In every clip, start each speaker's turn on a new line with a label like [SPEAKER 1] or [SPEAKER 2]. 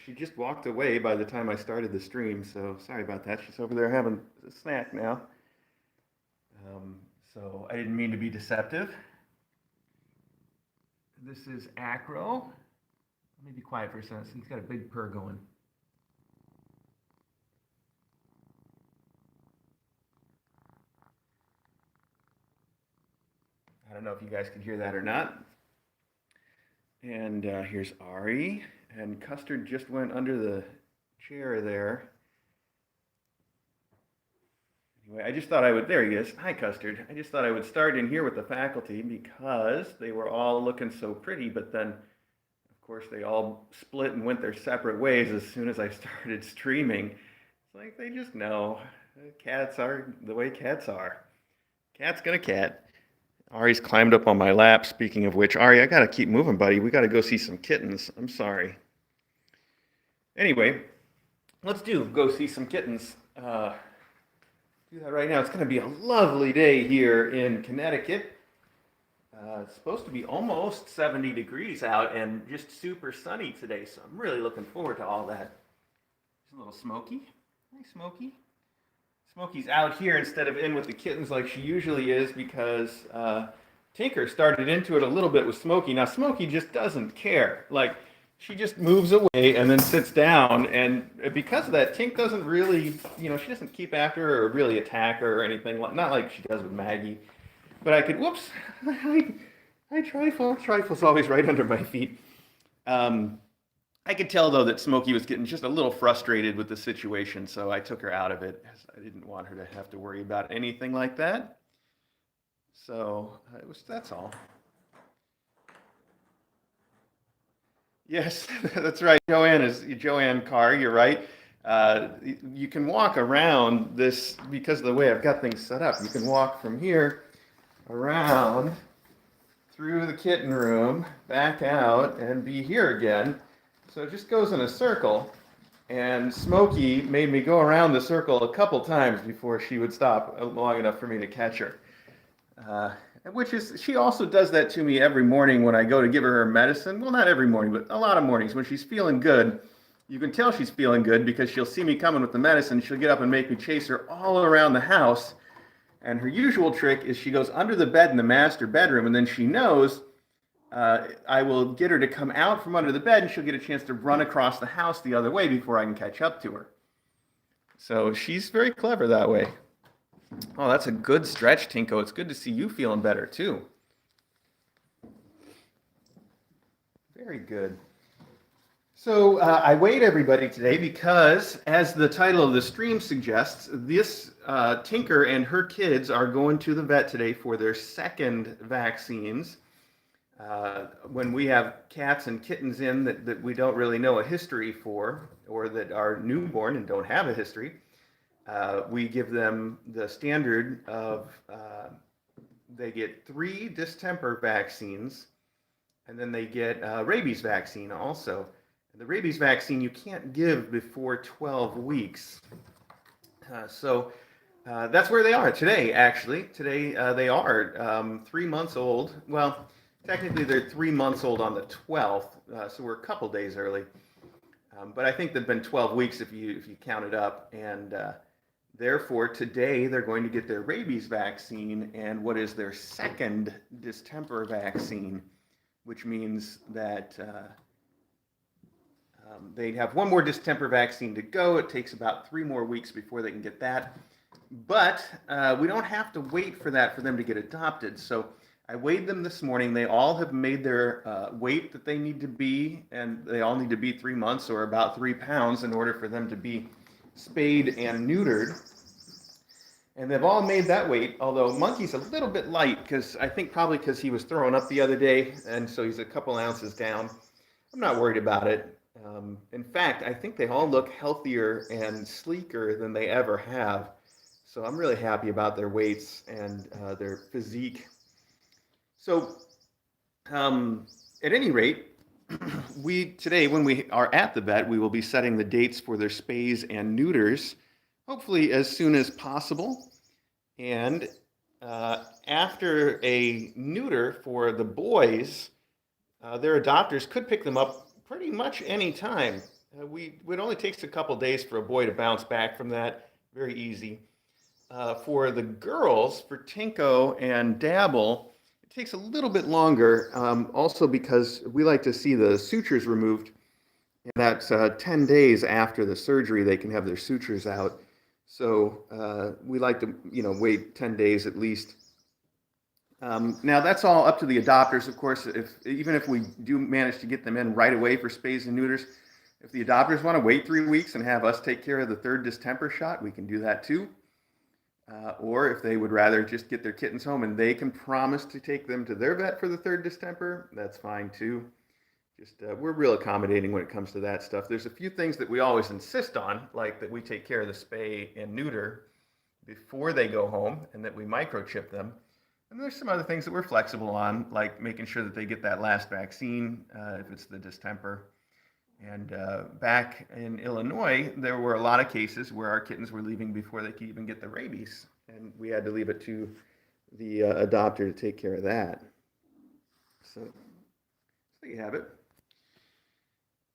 [SPEAKER 1] she just walked away by the time I started the stream, so sorry about that. She's over there having a snack now. Um, so I didn't mean to be deceptive. This is Acro. Let me be quiet for a second. He's got a big purr going. I don't know if you guys can hear that or not. And here's Ari. And Custard just went under the chair there. Anyway, I just thought I would, there he is. Hi, Custard. I just thought I would start in here with the faculty because they were all looking so pretty, but then, of course, they all split and went their separate ways as soon as I started streaming. It's like they just know. Cats are the way cats are. Cat's gonna cat. Ari's climbed up on my lap. Speaking of which, Ari, I gotta keep moving, buddy. We gotta go see some kittens. I'm sorry. Anyway, let's go see some kittens. Do that right now. It's going to be a lovely day here in Connecticut. It's supposed to be almost 70 degrees out and just super sunny today, so I'm really looking forward to all that. There's a little Smoky. Hi, Smoky. Smoky's out here instead of in with the kittens like she usually is because Tinker started into it a little bit with Smoky. Now, Smoky just doesn't care. Like, she just moves away and then sits down, and because of that, Tink doesn't really, she doesn't keep after her or really attack her or anything, not like she does with Maggie. But I could, whoops, hi Trifle. Trifle's always right under my feet. I could tell, though, that Smoky was getting just a little frustrated with the situation, so I took her out of it, as I didn't want her to have to worry about anything like that. So, that's all. Yes, that's right. Joanne Carr, you're right. You can walk around this, because of the way I've got things set up, you can walk from here around through the kitten room, back out, and be here again. So it just goes in a circle, and Smoky made me go around the circle a couple times before she would stop long enough for me to catch her. She also does that to me every morning when I go to give her medicine. Well, not every morning, but a lot of mornings when she's feeling good. You can tell she's feeling good because she'll see me coming with the medicine. She'll get up and make me chase her all around the house. And her usual trick is she goes under the bed in the master bedroom, and then she knows I will get her to come out from under the bed, and she'll get a chance to run across the house the other way before I can catch up to her. So she's very clever that way. Oh, that's a good stretch, Tinko. It's good to see you feeling better, too. Very good. So I weighed everybody today because, as the title of the stream suggests, this Tinker and her kids are going to the vet today for their second vaccines. When we have cats and kittens in that we don't really know a history for, or that are newborn and don't have a history, we give them the standard of they get 3 distemper vaccines, and then they get a rabies vaccine also. The rabies vaccine you can't give before 12 weeks. So that's where they are today, actually. Today they are 3 months old. Well, technically they're 3 months old on the 12th, so we're a couple days early. But I think they've been 12 weeks if you count it up, and therefore, today they're going to get their rabies vaccine and what is their second distemper vaccine, which means that they have one more distemper vaccine to go. It takes about 3 more weeks before they can get that. But we don't have to wait for that for them to get adopted. So I weighed them this morning. They all have made their weight that they need to be, and they all need to be 3 months or about 3 pounds in order for them to be spayed and neutered. And they've all made that weight, although Monkey's a little bit light, because I think probably because he was throwing up the other day, and so he's a couple ounces down. I'm not worried about it. In fact, I think they all look healthier and sleeker than they ever have. So I'm really happy about their weights and their physique. So at any rate, today, when we are at the vet, we will be setting the dates for their spays and neuters, hopefully as soon as possible. And after a neuter for the boys, their adopters could pick them up pretty much any time. It only takes a couple days for a boy to bounce back from that. Very easy. For the girls, for Tinko and Dabble, it takes a little bit longer. Also because we like to see the sutures removed. And that's 10 days after the surgery, they can have their sutures out. So we like to, wait 10 days at least. Now that's all up to the adopters, of course. Even if we do manage to get them in right away for spays and neuters, if the adopters want to wait 3 weeks and have us take care of the third distemper shot, we can do that too. Or if they would rather just get their kittens home and they can promise to take them to their vet for the third distemper, that's fine too. Just we're real accommodating when it comes to that stuff. There's a few things that we always insist on, like that we take care of the spay and neuter before they go home and that we microchip them. And there's some other things that we're flexible on, like making sure that they get that last vaccine if it's the distemper. And back in Illinois, there were a lot of cases where our kittens were leaving before they could even get the rabies. And we had to leave it to the adopter to take care of that. So there you have it.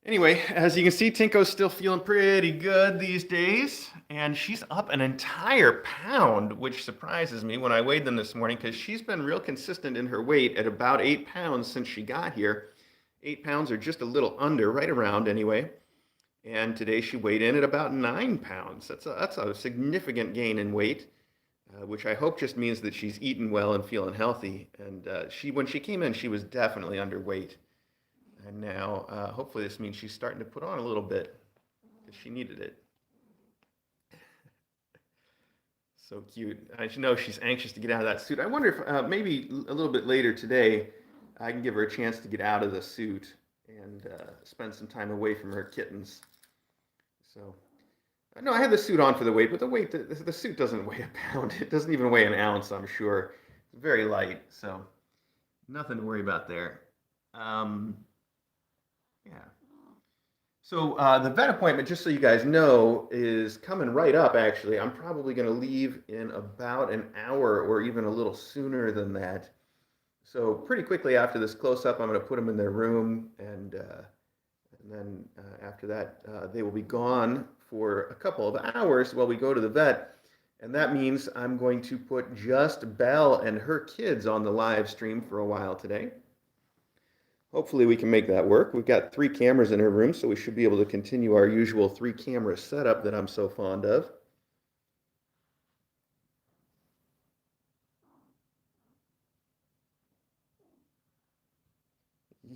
[SPEAKER 1] Anyway, as you can see, Tinko's still feeling pretty good these days, and she's up an entire pound, which surprises me when I weighed them this morning because she's been real consistent in her weight at about 8 pounds since she got here. 8 pounds or just a little under, right around anyway. And today she weighed in at about 9 pounds. That's a significant gain in weight, which I hope just means that she's eaten well and feeling healthy. And when she came in, she was definitely underweight. And now, hopefully this means she's starting to put on a little bit because she needed it. So cute. I know she's anxious to get out of that suit. I wonder if maybe a little bit later today, I can give her a chance to get out of the suit and spend some time away from her kittens. So, no, I had the suit on for the weight, but the suit doesn't weigh a pound. It doesn't even weigh an ounce, I'm sure. It's very light, so nothing to worry about there. Yeah. So the vet appointment, just so you guys know, is coming right up, actually. I'm probably going to leave in about an hour or even a little sooner than that. So pretty quickly after this close-up, I'm going to put them in their room, and then after that, they will be gone for a couple of hours while we go to the vet. And that means I'm going to put just Belle and her kids on the live stream for a while today. Hopefully we can make that work. We've got 3 cameras in her room, so we should be able to continue our usual 3-camera setup that I'm so fond of.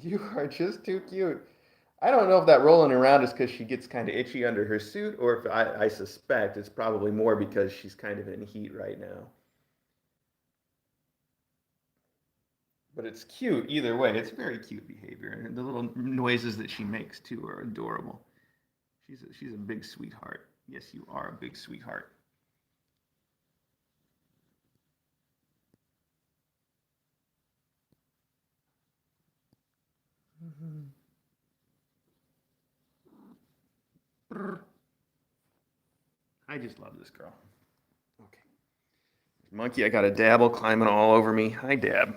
[SPEAKER 1] You are just too cute. I don't know if that rolling around is because she gets kind of itchy under her suit, or if I suspect it's probably more because she's kind of in heat right now. But it's cute either way. It's very cute behavior. And the little noises that she makes, too, are adorable. She's a big sweetheart. Yes, you are a big sweetheart. I just love this girl. Okay. Monkey, I got a Dabble climbing all over me. Hi, Dab.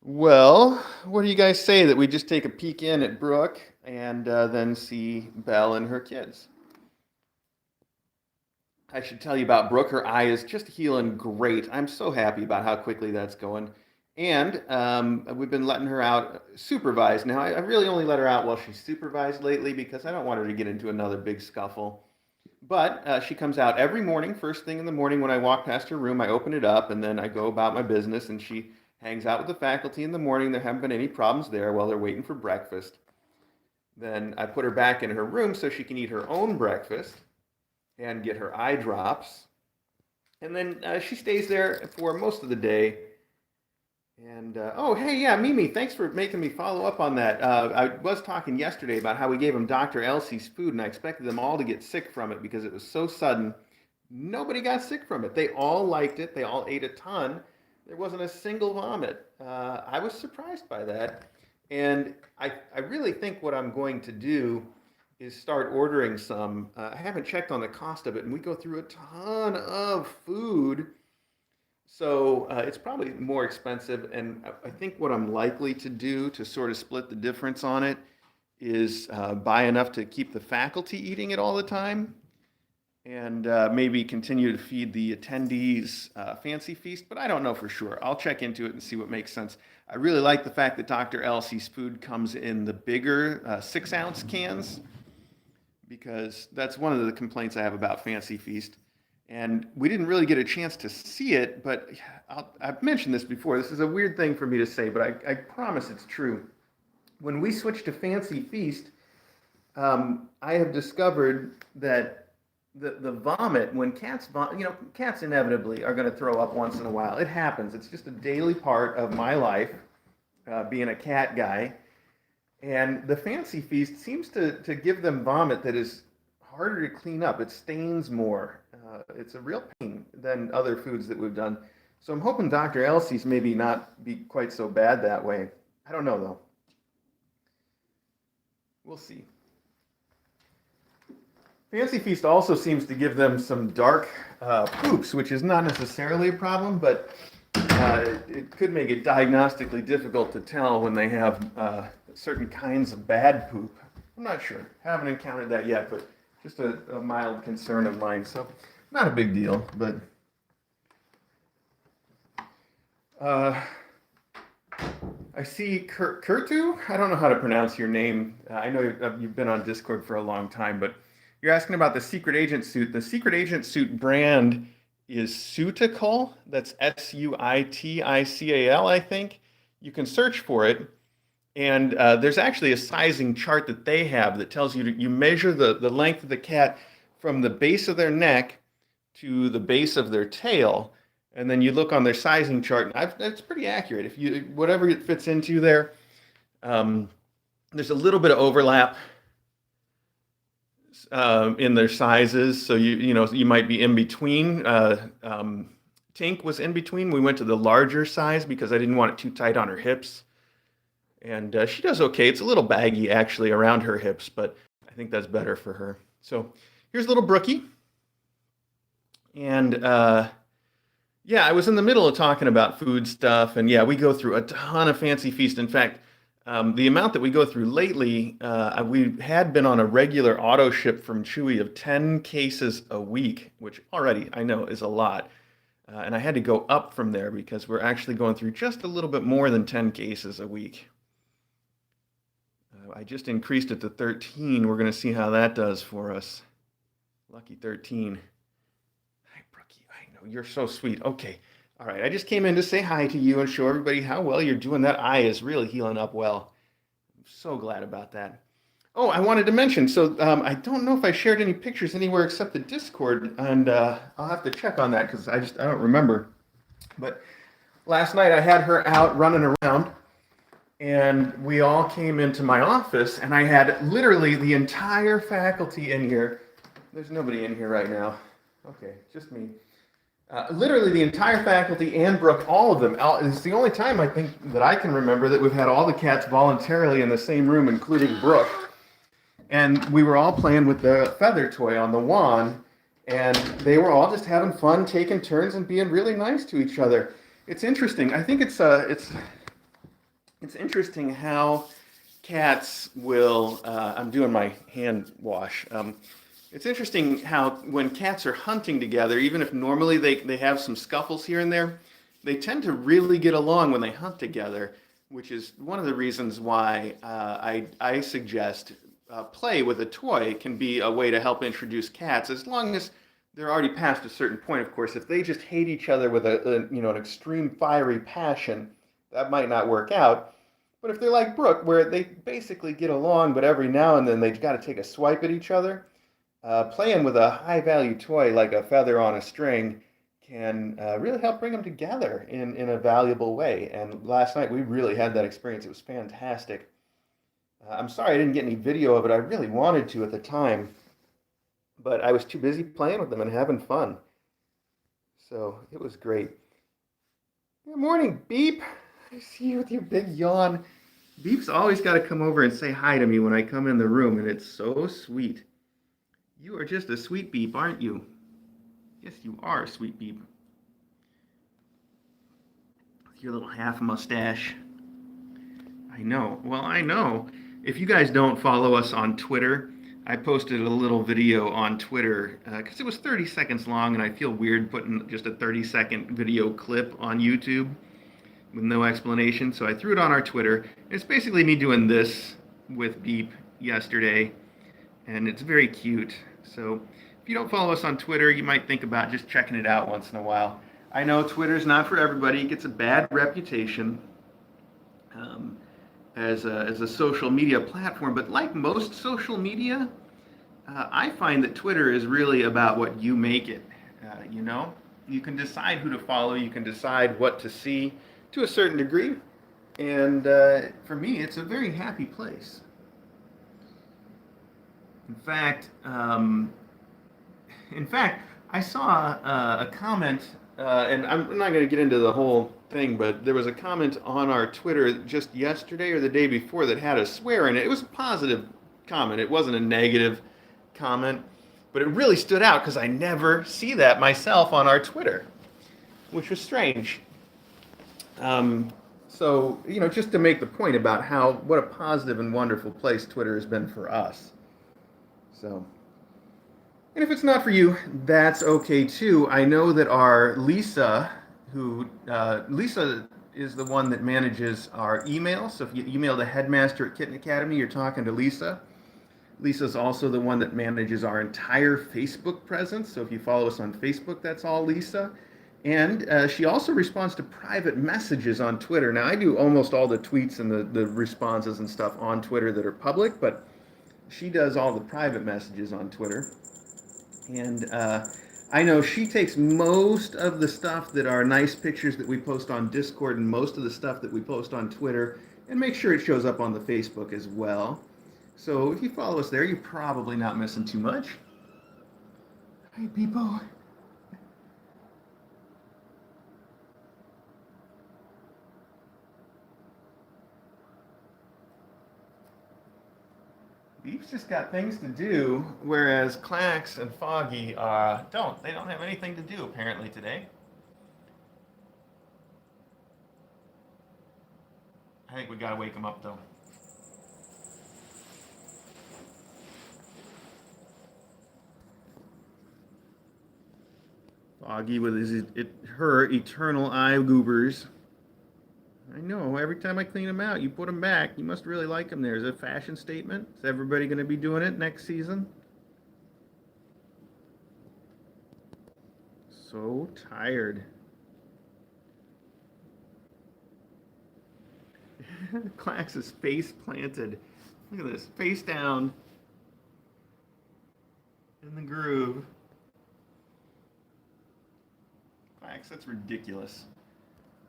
[SPEAKER 1] Well, what do you guys say that we just take a peek in at Brook and then see Belle and her kids? I should tell you about Brook. Her eye is just healing great. I'm so happy about how quickly that's going. And we've been letting her out supervised. Now, I really only let her out while she's supervised lately because I don't want her to get into another big scuffle. But she comes out every morning, first thing in the morning when I walk past her room, I open it up and then I go about my business and she hangs out with the faculty in the morning. There haven't been any problems there while they're waiting for breakfast. Then I put her back in her room so she can eat her own breakfast and get her eye drops. And then she stays there for most of the day. And, oh, hey, yeah, Mimi, thanks for making me follow up on that. I was talking yesterday about how we gave them Dr. Elsie's food, and I expected them all to get sick from it because it was so sudden. Nobody got sick from it. They all liked it. They all ate a ton. There wasn't a single vomit. I was surprised by that. And I really think what I'm going to do is start ordering some. I haven't checked on the cost of it, and we go through a ton of food. So it's probably more expensive. And I think what I'm likely to do to sort of split the difference on it is buy enough to keep the faculty eating it all the time and maybe continue to feed the attendees fancy feast, but I don't know for sure. I'll check into it and see what makes sense. I really like the fact that Dr. Elsie's food comes in the bigger 6-ounce cans because that's one of the complaints I have about Fancy Feast. And we didn't really get a chance to see it, but I've mentioned this before. This is a weird thing for me to say, but I promise it's true. When we switched to Fancy Feast, I have discovered that the vomit, when cats vomit, cats inevitably are going to throw up once in a while. It happens. It's just a daily part of my life, being a cat guy. And the Fancy Feast seems to give them vomit that is harder to clean up. It stains more. It's a real pain than other foods that we've done. So I'm hoping Dr. Elsie's maybe not be quite so bad that way. I don't know, though. We'll see. Fancy Feast also seems to give them some dark poops, which is not necessarily a problem, but it could make it diagnostically difficult to tell when they have certain kinds of bad poop. I'm not sure. Haven't encountered that yet, but just a mild concern of mine. So not a big deal, but I see Kurtu. I don't know how to pronounce your name. I know you've been on Discord for a long time, but you're asking about the Secret Agent suit. The Secret Agent suit brand is Suitical. That's Suitical, I think. You can search for it. And there's actually a sizing chart that they have that tells you you measure the length of the cat from the base of their neck to the base of their tail. And then you look on their sizing chart. And it's pretty accurate. If you whatever it fits into there, there's a little bit of overlap in their sizes, so you might be in between. Tink was in between. We went to the larger size because I didn't want it too tight on her hips, and she does okay. It's a little baggy actually around her hips, but I think that's better for her. So here's little Brookie, and yeah, I was in the middle of talking about food stuff, and yeah, we go through a ton of Fancy Feast. In fact, the amount that we go through lately, we had been on a regular auto ship from Chewy of 10 cases a week, which already I know is a lot. And I had to go up from there because we're actually going through just a little bit more than 10 cases a week. I just increased it to 13. We're going to see how that does for us. Lucky 13. Hi, Brookie. I know, you're so sweet. Okay. All right, I just came in to say hi to you and show everybody how well you're doing. That eye is really healing up well. I'm so glad about that. Oh, I wanted to mention, so I don't know if I shared any pictures anywhere except the Discord, and I'll have to check on that because I don't remember. But last night I had her out running around, and we all came into my office, and I had literally the entire faculty in here. There's nobody in here right now. Okay, just me. Literally the entire faculty and Brook, all of them. It's the only time I think that I can remember that we've had all the cats voluntarily in the same room, including Brook. And we were all playing with the feather toy on the wand, and they were all just having fun, taking turns, and being really nice to each other. It's interesting. I think it's interesting how cats will. I'm doing my hand wash. It's interesting how when cats are hunting together, even if normally they have some scuffles here and there, they tend to really get along when they hunt together, which is one of the reasons why I suggest play with a toy can be a way to help introduce cats, as long as they're already past a certain point, of course. If they just hate each other with an extreme fiery passion, that might not work out. But if they're like Brook, where they basically get along, but every now and then they've got to take a swipe at each other, playing with a high-value toy like a feather on a string can really help bring them together in a valuable way. And last night we really had that experience. It was fantastic. I'm sorry I didn't get any video of it. I really wanted to at the time, but I was too busy playing with them and having fun. So it was great. Good morning, Beep. I see you with your big yawn. Beef's always got to come over and say hi to me when I come in the room, and it's so sweet. You are just a sweet Beep, aren't you? Yes, you are a sweet Beep. With your little half mustache. I know. Well, I know. If you guys don't follow us on Twitter, I posted a little video on Twitter because it was 30 seconds long, and I feel weird putting just a 30-second video clip on YouTube with no explanation. So I threw it on our Twitter. It's basically me doing this with Beep yesterday, and it's very cute. So if you don't follow us on Twitter, you might think about just checking it out once in a while. I know Twitter's not for everybody. It gets a bad reputation. Um, as a social media platform, but like most social media, I find that Twitter is really about what you make it. You know, you can decide who to follow, you can decide what to see to a certain degree, and for me, it's a very happy place. In fact, um, In fact, I saw a comment, and I'm not going to get into the whole thing, but there was a comment on our Twitter just yesterday or the day before that had a swear in it. It was a positive comment. It wasn't a negative comment, but it really stood out because I never see that myself on our Twitter, which was strange. Um, so, just to make the point about what a positive and wonderful place Twitter has been for us. So. And if it's not for you, that's okay too. I know that our Lisa is the one that manages our email. So if you email the headmaster at Kitten Academy, you're talking to Lisa. Lisa's also the one that manages our entire Facebook presence. So if you follow us on Facebook, that's all Lisa. And she also responds to private messages on Twitter. Now, I do almost all the tweets and the responses and stuff on Twitter that are public, but she does all the private messages on Twitter. And I know she takes most of the stuff that are nice pictures that we post on Discord and most of the stuff that we post on Twitter and make sure it shows up on the Facebook as well. So if you follow us there, you're probably not missing too much. Hi, people. Beef's just got things to do, whereas Clax and Foggy don't. They don't have anything to do apparently today. I think we gotta wake them up though. Foggy with her eternal eye goobers. I know. Every time I clean them out, you put them back. You must really like them. There's a fashion statement. Is everybody going to be doing it next season? So tired. Clax is face planted. Look at this. Face down in the groove. Clax, that's ridiculous.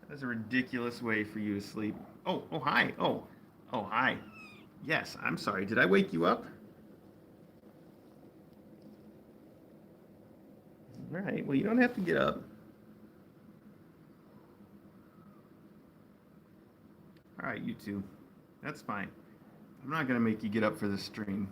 [SPEAKER 1] That's a ridiculous way for you to sleep. Oh, hi. Oh, hi. Yes, I'm sorry. Did I wake you up? All right. Well, you don't have to get up. All right, you two. That's fine. I'm not going to make you get up for this stream.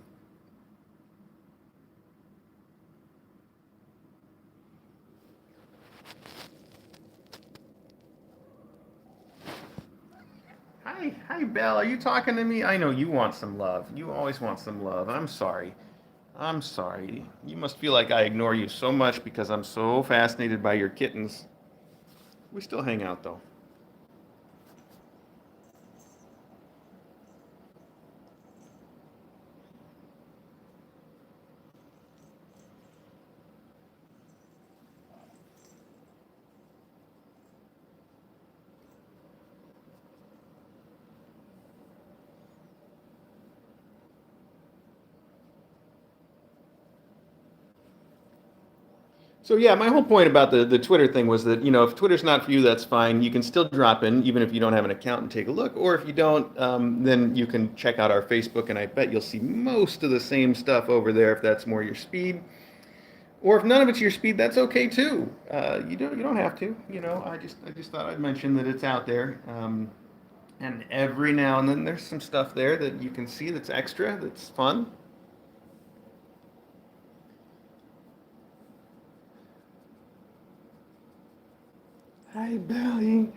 [SPEAKER 1] Hi, Belle. Are you talking to me? I know you want some love. You always want some love. I'm sorry. I'm sorry. You must feel like I ignore you so much because I'm so fascinated by your kittens. We still hang out, though. So yeah, my whole point about the Twitter thing was that if Twitter's not for you, that's fine. You can still drop in even if you don't have an account and take a look, or if you don't, then you can check out our Facebook, and I bet you'll see most of the same stuff over there if that's more your speed. Or if none of it's your speed, that's okay too. You don't have to. I just thought I'd mention that it's out there. And every now and then there's some stuff there that you can see that's extra, that's fun. Hi, Belly.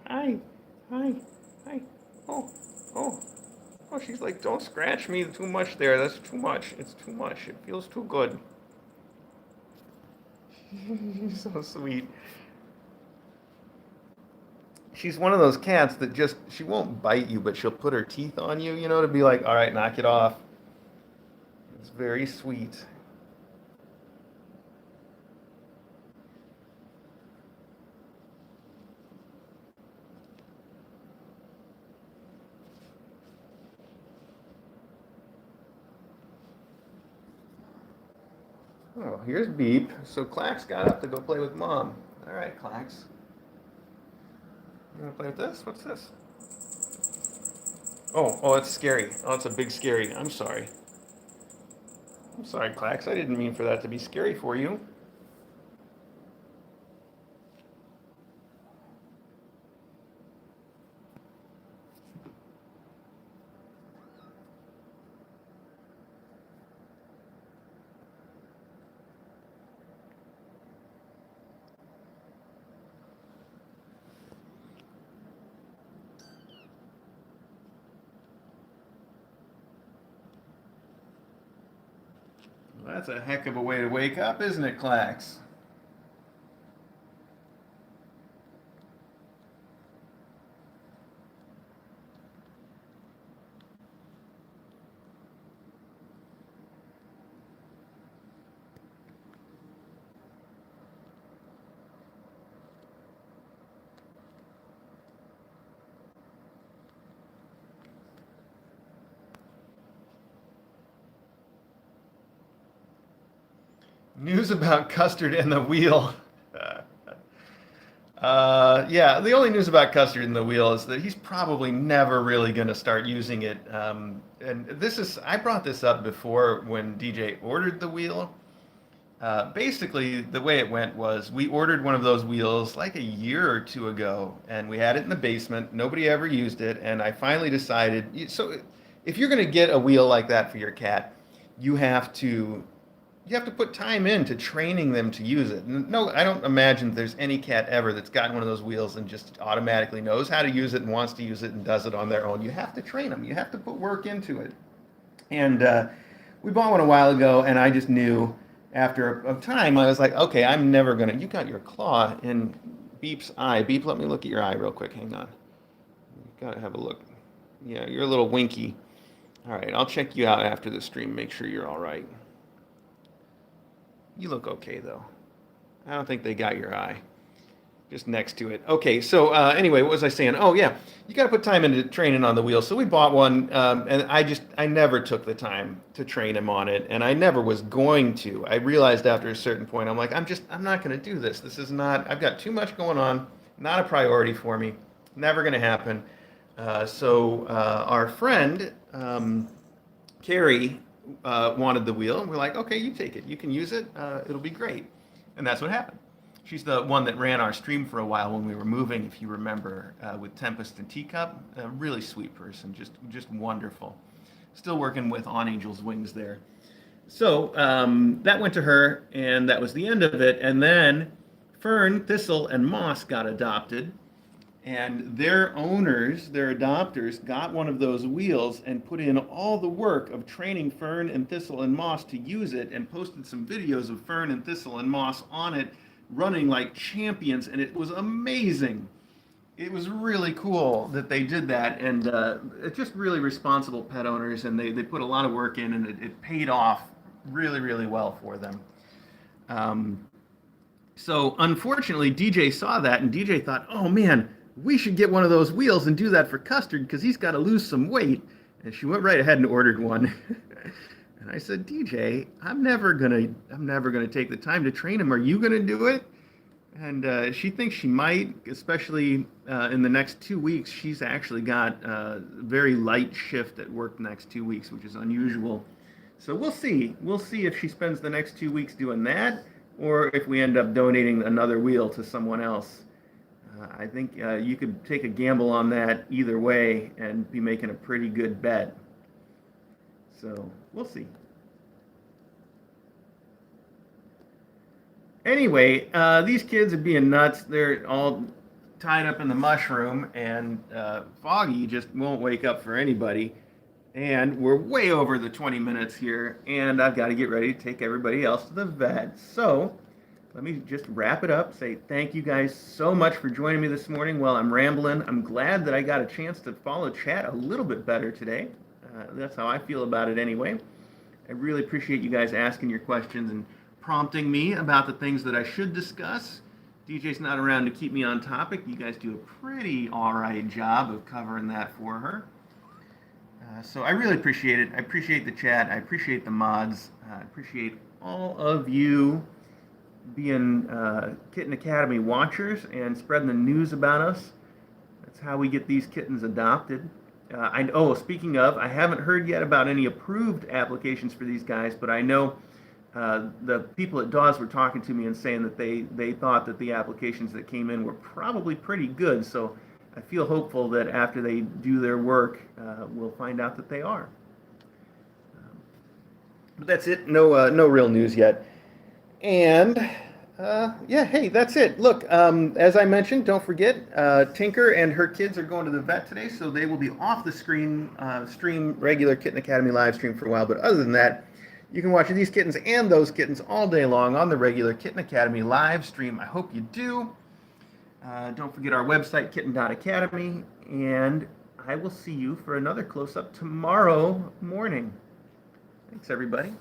[SPEAKER 1] Hi. Hi. Hi. Oh. Oh. Oh, she's like, don't scratch me too much there. That's too much. It's too much. It feels too good. She's so sweet. She's one of those cats that just, she won't bite you, but she'll put her teeth on you, to be like, all right, knock it off. It's very sweet. Oh, here's Beep. So Clax got up to go play with Mom. All right, Clax. You want to play with this? What's this? Oh, it's scary. Oh, it's a big scary. I'm sorry. I'm sorry, Clax. I didn't mean for that to be scary for you. Well, that's a heck of a way to wake up, isn't it, Clax? News about Custard and the Wheel. Yeah, the only news about Custard and the Wheel is that he's probably never really going to start using it. And I brought this up before when DJ ordered the wheel. Basically, the way it went was we ordered one of those wheels like a year or two ago, and we had it in the basement. Nobody ever used it, and I finally decided. So, if you're going to get a wheel like that for your cat, you have to you have to put time into training them to use it. No, I don't imagine there's any cat ever that's gotten one of those wheels and just automatically knows how to use it and wants to use it and does it on their own. You have to train them. You have to put work into it. And we bought one a while ago, and I just knew after a time, I was like, okay, I'm never gonna. You got your claw in Beep's eye. Beep, let me look at your eye real quick. Hang on. You gotta have a look. Yeah, you're a little winky. All right, I'll check you out after the stream. Make sure you're all right. You look okay though. I don't think they got your eye. Just next to it. Okay, so anyway, what was I saying? Oh yeah, you got to put time into training on the wheel. So we bought one, and I never took the time to train him on it, and I never was going to. I realized after a certain point, I'm like, I'm not going to do this. This is not. I've got too much going on. Not a priority for me. Never going to happen. So our friend Carrie wanted the wheel, and we're like, okay, you take it. You can use it. It'll be great. And that's what happened. She's the one that ran our stream for a while when we were moving, if you remember, with Tempest and Teacup. A really sweet person, just wonderful. Still working with On Angel's Wings there. So that went to her, and that was the end of it. And then Fern, Thistle, and Moss got adopted, and their owners, their adopters, got one of those wheels and put in all the work of training Fern and Thistle and Moss to use it, and posted some videos of Fern and Thistle and Moss on it running like champions, and it was amazing. It was really cool that they did that, and it's just really responsible pet owners, and they put a lot of work in, and it paid off really, really well for them. So unfortunately, DJ saw that, and DJ thought, oh man, we should get one of those wheels and do that for Custard because he's got to lose some weight. And she went right ahead and ordered one. And I said, DJ, I'm never gonna take the time to train him. Are you gonna do it? And she thinks she might, especially in the next 2 weeks. She's actually got a very light shift at work next 2 weeks, which is unusual. So we'll see. We'll see if she spends the next 2 weeks doing that, or if we end up donating another wheel to someone else. I think you could take a gamble on that either way and be making a pretty good bet. So we'll see. Anyway, these kids are being nuts. They're all tied up in the mushroom, and Foggy just won't wake up for anybody. And we're way over the 20 minutes here, and I've got to get ready to take everybody else to the vet. So let me just wrap it up. Say thank you guys so much for joining me this morning while I'm rambling. I'm glad that I got a chance to follow chat a little bit better today. That's how I feel about it anyway. I really appreciate you guys asking your questions and prompting me about the things that I should discuss. DJ's not around to keep me on topic. You guys do a pretty all right job of covering that for her. So I really appreciate it. I appreciate the chat. I appreciate the mods. I appreciate all of you being Kitten Academy watchers and spreading the news about us. That's how we get these kittens adopted. Speaking of, I haven't heard yet about any approved applications for these guys, but I know the people at Dawes were talking to me and saying that they thought that the applications that came in were probably pretty good. So I feel hopeful that after they do their work, we'll find out that they are. But that's it. No real news yet. And hey, that's it. Look, as I mentioned, don't forget, Tinker and her kids are going to the vet today, so they will be off the screen, stream regular Kitten Academy live stream for a while. But other than that, you can watch these kittens and those kittens all day long on the regular Kitten Academy live stream. I hope you do. Don't forget our website, kitten.academy, and I will see you for another close-up tomorrow morning. Thanks, everybody.